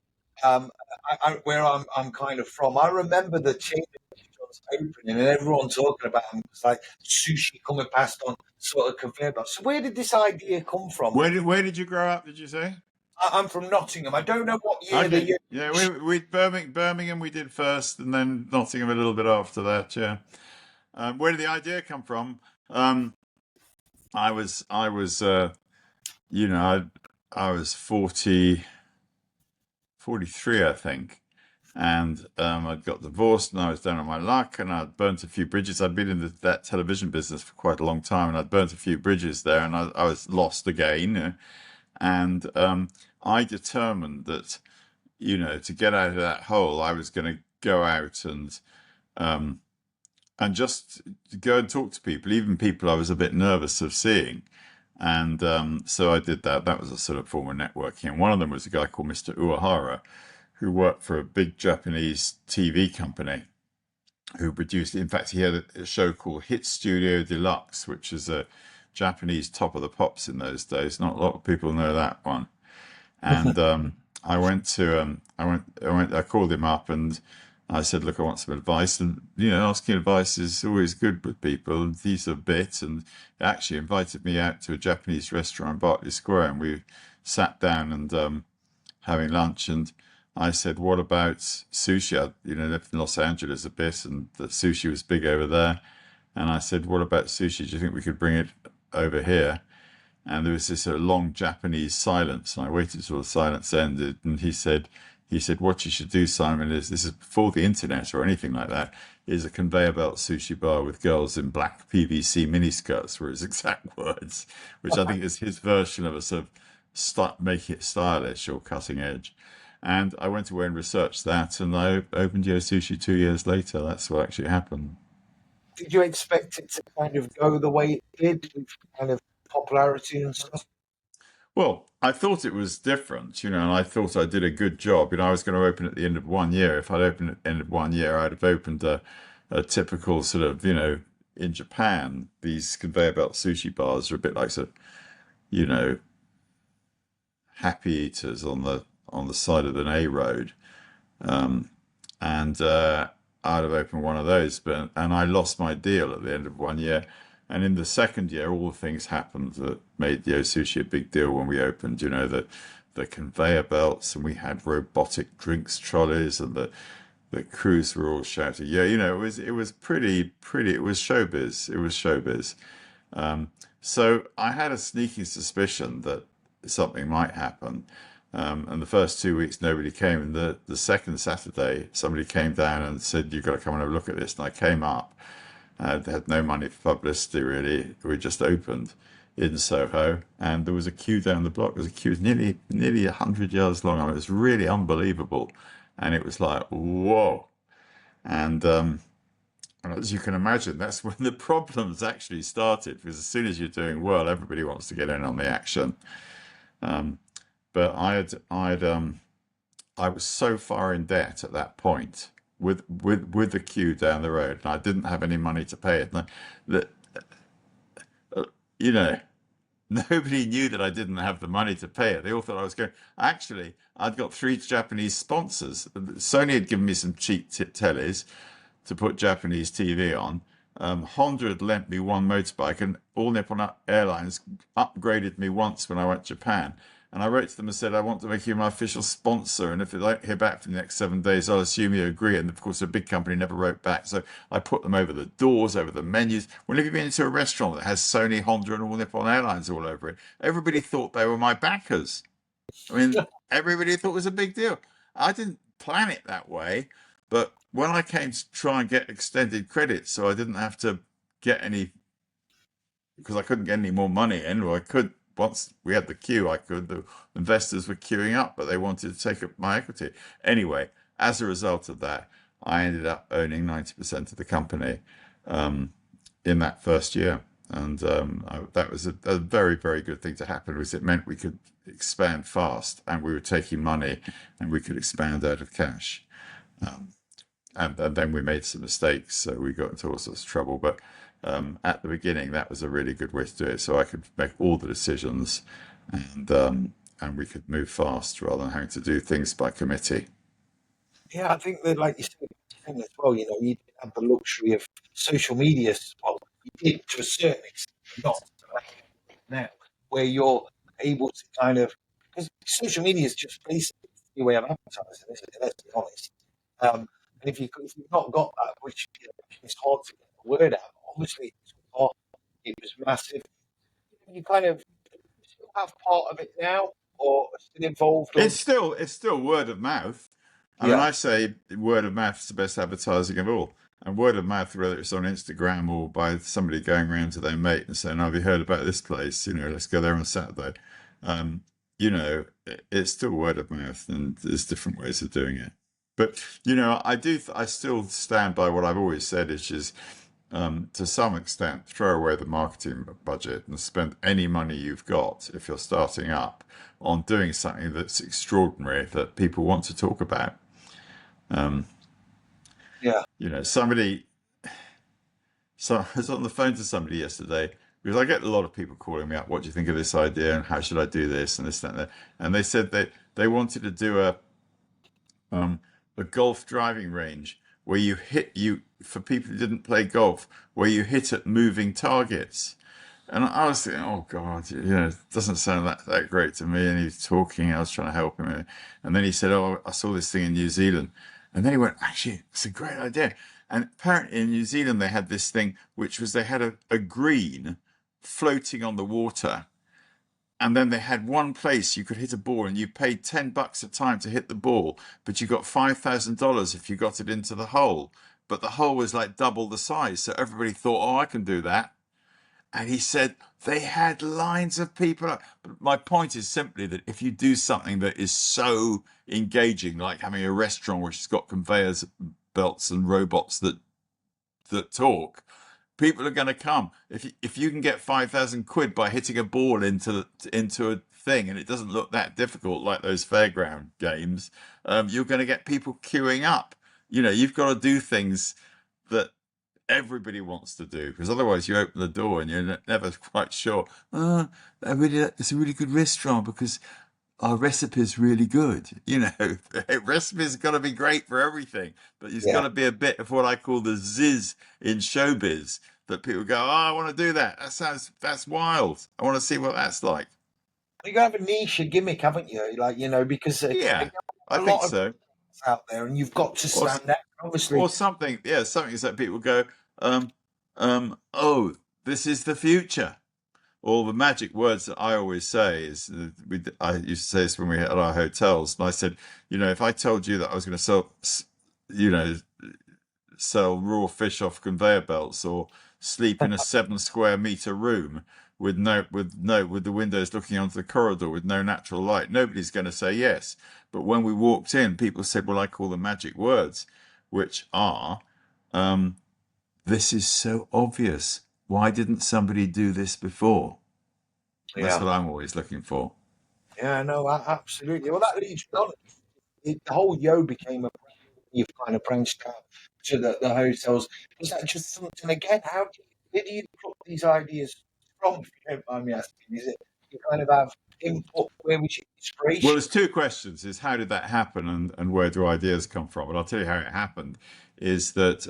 where I'm kind of from. I remember the chain of restaurants opening and everyone talking about them. It's like sushi coming past on sort of conveyor belt. So where did this idea come from? Where did you grow up? Did you say? I'm from Nottingham. I don't know what year the Okay. Yeah, we Birmingham we did first, and then Nottingham a little bit after that. Yeah. Where did the idea come from? I was you know, I was 43, I think, and I'd got divorced, and I was down on my luck, and I'd burnt a few bridges. I'd been in that television business for quite a long time, and I'd burnt a few bridges there, and I was lost again. And I determined that, to get out of that hole, I was going to go out and just go and talk to people, even people I was a bit nervous of seeing. And so I did that. That was a sort of form of networking. And one of them was a guy called Mr. Uehara, who worked for a big Japanese TV company, who produced, in fact, he had a show called Hit Studio Deluxe, which is a Japanese top of the pops in those days. Not a lot of people know that one. And I called him up and I said, look, I want some advice. And, asking advice is always good with people. And he's a bit, and he actually invited me out to a Japanese restaurant in Berkeley Square. And we sat down and having lunch. And I said, what about sushi? I, lived in Los Angeles a bit, and the sushi was big over there. And I said, what about sushi? Do you think we could bring it over here? And there was this long Japanese silence, and I waited till the silence ended. And he said, what you should do, Simon, is, this is before the internet or anything like that, is a conveyor belt sushi bar with girls in black PVC miniskirts, were his exact words, which I think is his version of a sort of make it stylish or cutting edge. And I went away and researched that, and I opened Yo Sushi 2 years later. That's what actually happened. Did you expect it to kind of go the way it did, with kind of popularity and stuff? Well, I thought it was different, and I thought I did a good job. I was going to open at the end of 1 year. If I'd opened at the end of 1 year, I'd have opened a typical sort of, in Japan, these conveyor belt sushi bars are a bit like sort of, happy eaters on the side of an A road. And I'd have opened one of those, and I lost my deal at the end of 1 year. And in the second year, all the things happened that made Yo Sushi a big deal when we opened. The conveyor belts, and we had robotic drinks trolleys, and the crews were all shouting. Yeah, it was pretty. It was showbiz. It was showbiz. So I had a sneaking suspicion that something might happen. And the first 2 weeks, nobody came. And the second Saturday, somebody came down and said, you've got to come and have a look at this. And I came up. They had no money for publicity, really. We just opened in Soho, and there was a queue down the block. There was a queue nearly 100 yards long. I mean, it was really unbelievable. And it was like, whoa. And as you can imagine, that's when the problems actually started, because as soon as you're doing well, everybody wants to get in on the action. But I was so far in debt at that point, with the queue down the road, and I didn't have any money to pay it. Nobody knew that I didn't have the money to pay it. They all thought I was going. Actually, I'd got 3 Japanese sponsors. Sony had given me some cheap tellies to put Japanese TV on. Honda had lent me one motorbike, and All Nippon Airlines upgraded me once when I went to Japan. And I wrote to them and said, I want to make you my official sponsor. And if I don't hear back for the next 7 days, I'll assume you agree. And of course, a big company never wrote back. So I put them over the doors, over the menus. Whenever you've been into a restaurant that has Sony, Honda, and All Nippon Airlines all over it, everybody thought they were my backers. I mean, everybody thought it was a big deal. I didn't plan it that way. But when I came to try and get extended credit, so I didn't have to get any, because I couldn't get any more money in, or I could, once we had the queue, I could. The investors were queuing up, but they wanted to take up my equity. Anyway, as a result of that, I ended up owning 90% of the company in that first year. And that was a very, very good thing to happen, because it meant we could expand fast, and we were taking money, and we could expand out of cash. And then we made some mistakes, so we got into all sorts of trouble. But at the beginning, that was a really good way to do it. So I could make all the decisions, and we could move fast rather than having to do things by committee. Yeah, I think that, like you said as well, you know, you didn't have the luxury of social media. Well, you did to a certain extent, not like now, where you're able to kind of, because social media is just basically your way of advertising, isn't it? Let's be honest. And if you've not got that, which, you know, it's hard to get the word out. Obviously, it was massive. You kind of still have part of it now, or still involved? Or... It's still word of mouth. I mean, I say word of mouth is the best advertising of all. And word of mouth, whether it's on Instagram or by somebody going around to their mate and saying, "Have you heard about this place? You know, let's go there on Saturday." You know, it's still word of mouth, and there's different ways of doing it. But, you know, I still stand by what I've always said, which is, to some extent, throw away the marketing budget and spend any money you've got, if you're starting up, on doing something that's extraordinary that people want to talk about. You know, so I was on the phone to somebody yesterday, because I get a lot of people calling me up, what do you think of this idea, and how should I do this, and this, that, and that. And they said that they wanted to do a golf driving range where for people who didn't play golf, where you hit at moving targets. And I was thinking, oh God, you know, it doesn't sound that great to me. And he was talking, I was trying to help him. And then he said, oh, I saw this thing in New Zealand. And then he went, actually, it's a great idea. And apparently in New Zealand, they had this thing, which was they had a green floating on the water. And then they had one place you could hit a ball, and you paid $10 a time to hit the ball, but you got $5,000 if you got it into the hole. But the hole was like double the size. So everybody thought, oh, I can do that. And he said they had lines of people. But my point is simply that if you do something that is so engaging, like having a restaurant which has got conveyors belts and robots that talk, people are going to come. If you can get 5,000 quid by hitting a ball into a thing, and it doesn't look that difficult like those fairground games, you're going to get people queuing up. You know, you've got to do things that everybody wants to do, because otherwise you open the door and you're never quite sure. It's a really good restaurant because our recipe is really good. You know, recipe's got to be great for everything, but it's got to be a bit of what I call the zizz in showbiz, that people go, oh, I want to do that. That's wild. I want to see what that's like. You have a niche, a gimmick, haven't you? Like, you know, because I think so. Out there, and you've got to stand out, obviously. Or something, something that people go, oh, this is the future. Or the magic words that I always say is, I used to say this when we were at our hotels, and I said, you know, if I told you that I was going to sell raw fish off conveyor belts, or sleep in a 7 square meter room with the windows looking onto the corridor with no natural light, nobody's going to say yes. But when we walked in, people said, well, I call them magic words, which are, this is so obvious. Why didn't somebody do this before? That's what I'm always looking for. Yeah, no, absolutely. Well, that leads on. The whole Yo became a brand. You've kind of branched out to the hotels. Was that just something again? How did you put these ideas from, if you don't mind me asking? Is it you kind of have input, where was your inspiration? Well, there's two questions. Is how did that happen, and where do ideas come from? But I'll tell you how it happened. Is that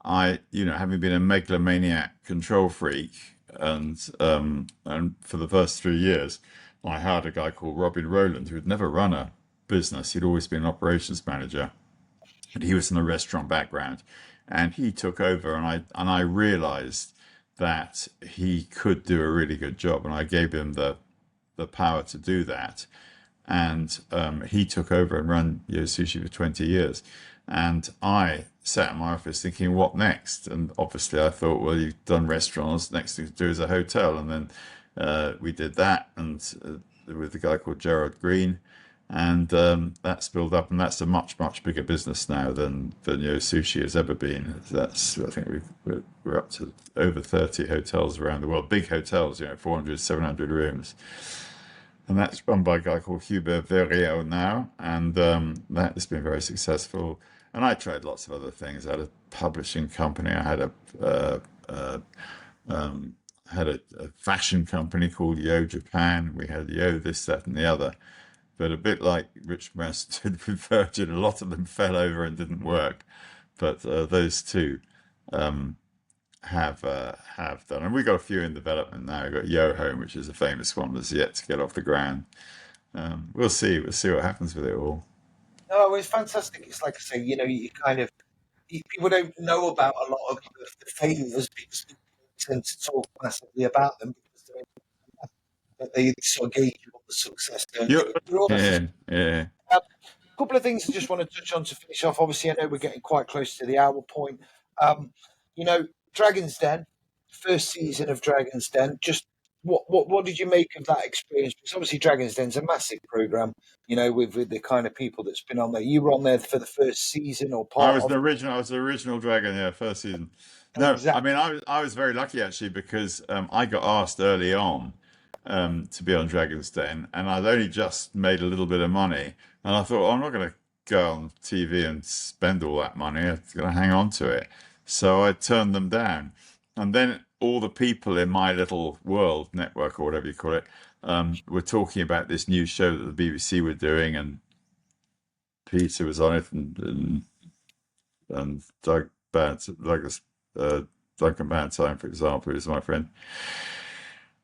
I, you know, having been a megalomaniac control freak, and for the first 3 years, I hired a guy called Robin Rowland who had never run a business. He'd always been an operations manager, and he was in a restaurant background, and he took over, and I realized that he could do a really good job, and I gave him the power to do that. And he took over and ran Yo Sushi for 20 years. And I sat in my office thinking, what next? And obviously I thought, well, you've done restaurants, next thing to do is a hotel. And then we did that, and with a guy called Gerard Green. And that's built up, and that's a much, much bigger business now than Yo Sushi has ever been. That's, I think we're up to over 30 hotels around the world, big hotels, 400, 700 rooms. And that's run by a guy called Hubert Verriot now, and that has been very successful. And I tried lots of other things. I had a publishing company. I had a fashion company called Yo Japan. We had Yo this, that, and the other. But a bit like Rich Master did with Virgin, a lot of them fell over and didn't work. But those two have done, and we've got a few in development now. We've got Yo Home, which is a famous one that's yet to get off the ground. We'll see what happens with it all. No, it's fantastic. It's like I say, you kind of people don't know about a lot of the failures because people tend to talk massively about them because they sort of gauge on the success. Yeah. A couple of things I just want to touch on to finish off. Obviously, I know we're getting quite close to the hour point. Dragon's Den, first season of Dragon's Den. Just what did you make of that experience? Because obviously Dragon's Den's a massive program. With the kind of people that's been on there. You were on there for the first season or part. I was the original Dragon, yeah, first season. No, Exactly. I mean I was very lucky actually because I got asked early on to be on Dragon's Den, and I'd only just made a little bit of money, and I thought, I'm not going to go on TV and spend all that money. I'm going to hang on to it. So I turned them down. And then all the people in my little world network, or whatever you call it, were talking about this new show that the BBC were doing, and Peter was on it, and Duncan Bantine, for example, who's my friend.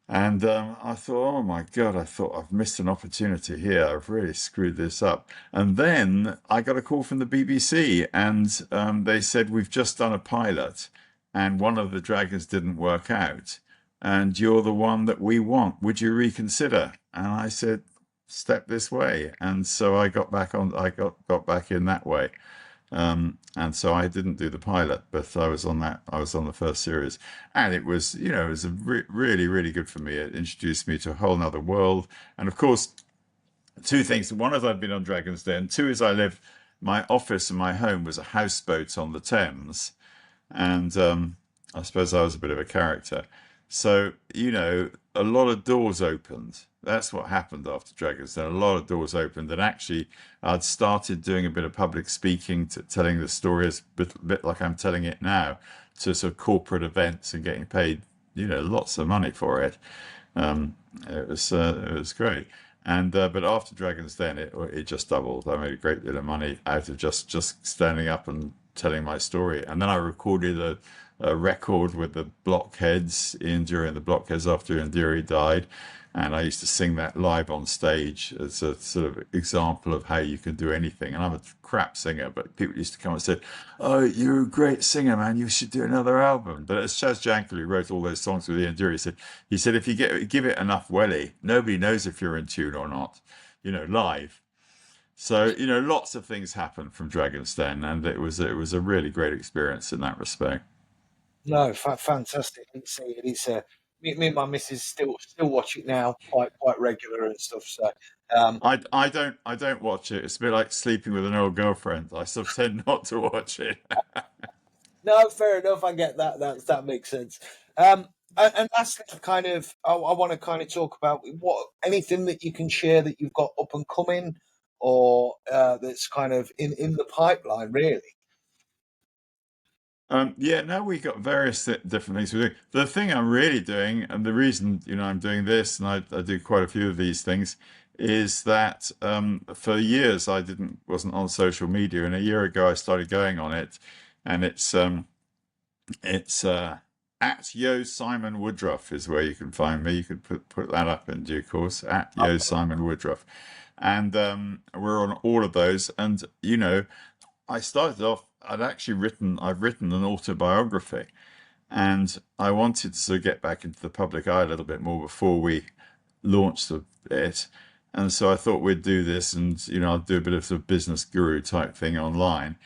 And I thought, oh my God, I've missed an opportunity here. I've really screwed this up. And then I got a call from the BBC, and they said, we've just done a pilot, and one of the dragons didn't work out, and you're the one that we want. Would you reconsider? And I said, step this way. And so I got back in that way. And so I didn't do the pilot, but I was on the first series, and it was, it was really, really good for me. It introduced me to a whole nother world. And of course, two things. One is I'd been on Dragon's Den. Two is my office and my home was a houseboat on the Thames. And I suppose I was a bit of a character. So, a lot of doors opened. That's what happened after Dragon's Den. A lot of doors opened, and actually I'd started doing a bit of public speaking, telling the stories a bit like I'm telling it now, to sort of corporate events and getting paid, lots of money for it. It was great. And but after Dragon's Den, it just doubled. I made a great deal of money out of just standing up and telling my story. And then I recorded a record with the Blockheads, during the Blockheads after Indiri died. And I used to sing that live on stage as a sort of example of how you can do anything. And I'm a crap singer, but people used to come and say, oh, you're a great singer, man. You should do another album. But as Chaz Jankel, who wrote all those songs with Ian Dury, he said, if you give it enough welly, nobody knows if you're in tune or not, live. So, lots of things happened from Dragon's Den, and it was a really great experience in that respect. No, fantastic. It is. Me and my missus still watch it now, quite regular and stuff. So I don't watch it. It's a bit like sleeping with an old girlfriend. I sort of tend not to watch it. no, fair enough. I get that. That makes sense. And lastly, I want to kind of talk about anything that you can share that you've got up and coming, or that's kind of in the pipeline, really. We got various different things we're doing. The thing I'm really doing, and the reason I'm doing this, and I do quite a few of these things, is that for years I wasn't on social media, and a year ago I started going on it, and it's at Yo Simon Woodroffe is where you can find me. You can put that up in due course, at Yo Simon Woodroffe. And we're on all of those. And, you know, I started off, I've written an autobiography, and I wanted to sort of get back into the public eye a little bit more before we launched it. And so I thought we'd do this, and, you know, I'll do a bit of a business guru type thing online.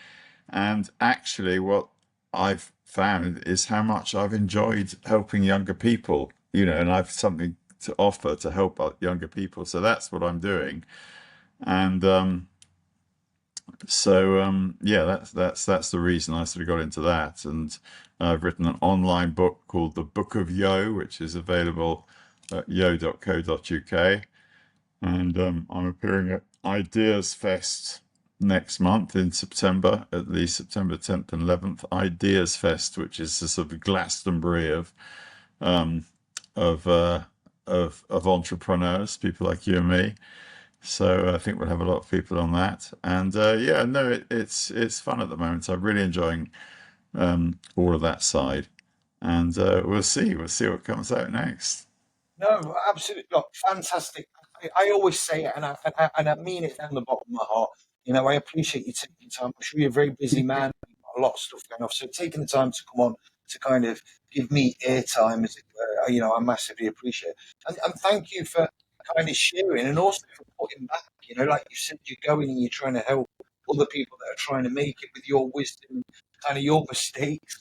And actually what I've found is how much I've enjoyed helping younger people, you know, and I've something to offer to help out younger people. So that's what I'm doing. And yeah, that's the reason I sort of got into that. And I've written an online book called The Book of Yo, which is available at yo.co.uk. And I'm appearing at Ideas Fest next month in September, at the September 10th and 11th. Ideas Fest, which is the sort of Glastonbury of entrepreneurs, people like you and me. So I think we'll have a lot of people on that. And yeah, no, it's fun at the moment. I'm really enjoying all of that side. And we'll see what comes out next. No, absolutely, look, fantastic. I always say it, and I mean it from the bottom of my heart. You know, I appreciate you taking time. I'm sure you're a very busy man. You've got a lot of stuff going off. So taking the time to come on to kind of give me airtime, as it were, you know, I massively appreciate it. And thank you for kind of sharing, and also for putting back. You know, like you said, you're going and you're trying to help other people that are trying to make it with your wisdom and kind of your mistakes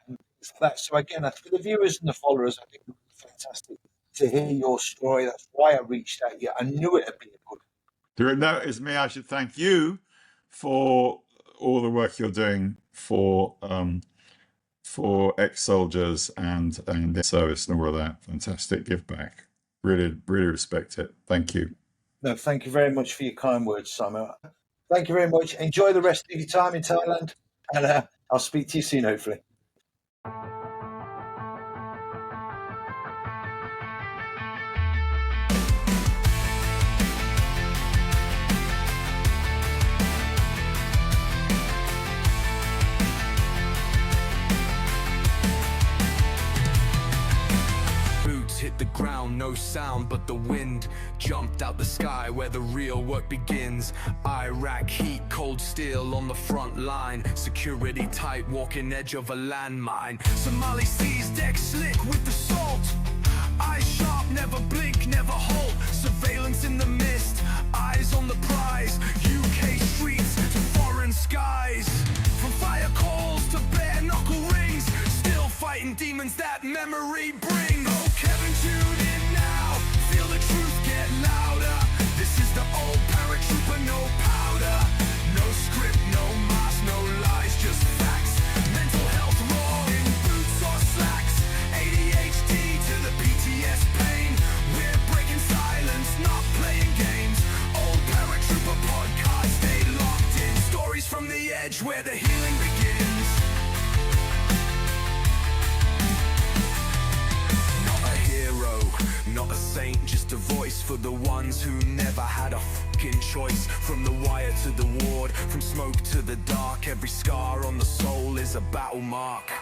and things like that. So again, for the viewers and the followers, I think it would be fantastic to hear your story. That's why I reached out to you. I knew it'd be good. No, it's me. I should thank you for all the work you're doing for ex-soldiers and their service and all of that. Fantastic give back. Really, really respect it. Thank you. No, thank you very much for your kind words, Simon. Thank you very much. Enjoy the rest of your time in Thailand, and I'll speak to you soon, hopefully. Hit the ground, no sound but the wind jumped out the sky where the real work begins. Iraq heat, cold steel on the front line, security tight, walking edge of a landmine. Somali seas, deck slick with the salt, eyes sharp, never blink, never halt. Surveillance in the mist, eyes on the prize. UK streets to foreign skies, from fire calls to bare knuckle rings, still fighting demons that memory brings. Oh, Kevin, tune in now, feel the truth get louder. This is the old paratrooper, no powder, no script, no mask, no lies, just facts. Mental health raw in boots or slacks, ADHD to the PTS pain. We're breaking silence, not playing games. Old paratrooper podcast, stay locked in. Stories from the edge where the healing begins. Not a saint, just a voice for the ones who never had a fucking choice. From the wire to the ward, from smoke to the dark, every scar on the soul is a battle mark.